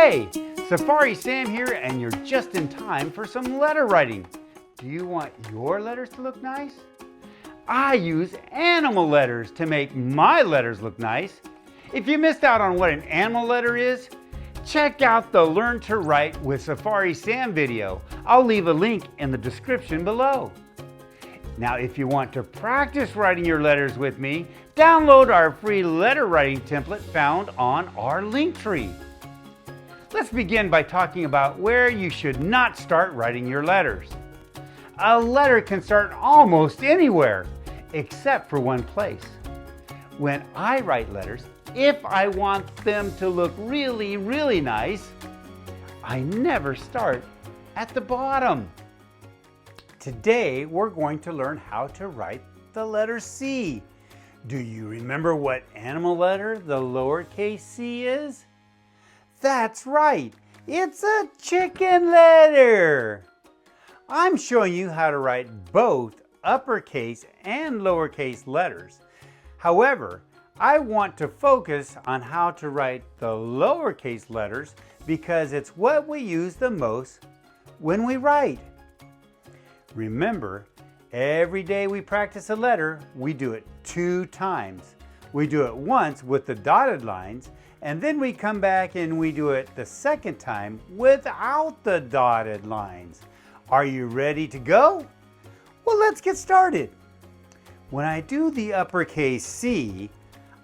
Hey, Safari Sam here, and you're just in time for some letter writing. Do you want your letters to look nice? I use animal letters to make my letters look nice. If you missed out on what an animal letter is, check out the Learn to Write with Safari Sam video. I'll leave a link in the description below. Now, if you want to practice writing your letters with me, download our free letter writing template found on our link tree. Let's begin by talking about where you should not start writing your letters. A letter can start almost anywhere, except for one place. When I write letters, if I want them to look really, really nice, I never start at the bottom. Today, we're going to learn how to write the letter C. Do you remember what animal letter the lowercase c is? That's right, it's a chicken letter. I'm showing you how to write both uppercase and lowercase letters. However, I want to focus on how to write the lowercase letters because it's what we use the most when we write. Remember, every day we practice a letter, we do it 2 times. We do it once with the dotted lines, and then we come back and we do it the second time without the dotted lines. Are you ready to go? Well, let's get started. When I do the uppercase C,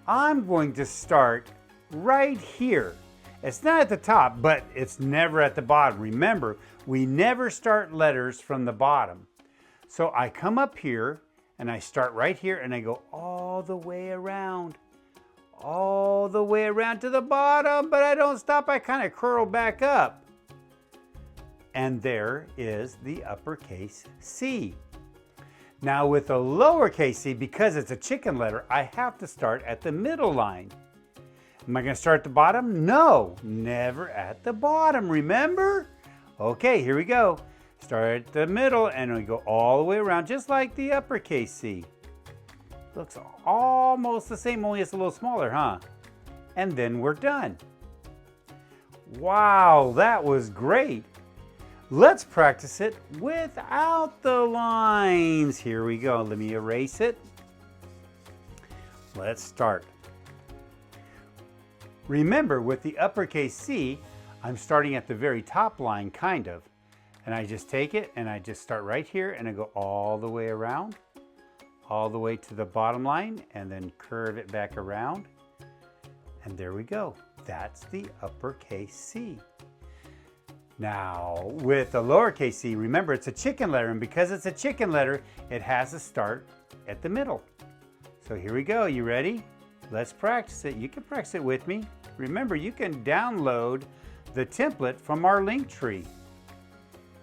I'm going to start right here. It's not at the top, but it's never at the bottom. Remember, we never start letters from the bottom. So I come up here and I start right here and I go all the way around to the bottom, but I don't stop. I kind of curl back up. And there is the uppercase C. Now with the lowercase c, because it's a chicken letter, I have to start at the middle line. Am I going to start at the bottom? No, never at the bottom, remember? Okay, here we go. Start at the middle and we go all the way around just like the uppercase C. Looks almost the same, only it's a little smaller, huh? And then we're done. Wow, that was great. Let's practice it without the lines. Here we go. Let me erase it. Let's start. Remember, with the uppercase C, I'm starting at the very top line, kind of. And I just take it and I just start right here and I go all the way around, all the way to the bottom line, and then curve it back around. And there we go. That's the uppercase C. Now, with the lowercase c, remember it's a chicken letter, and because it's a chicken letter, it has to start at the middle. So here we go. You ready? Let's practice it. You can practice it with me. Remember, you can download the template from our link tree.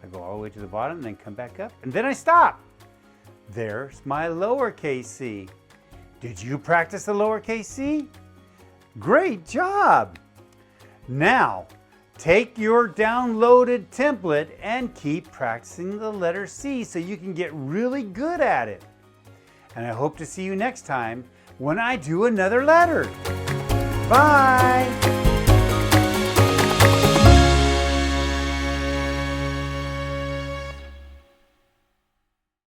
I go all the way to the bottom and then come back up, and then I stop. There's my lowercase c. Did you practice the lowercase c? Great job! Now, take your downloaded template and keep practicing the letter C so you can get really good at it. And I hope to see you next time when I do another letter. Bye!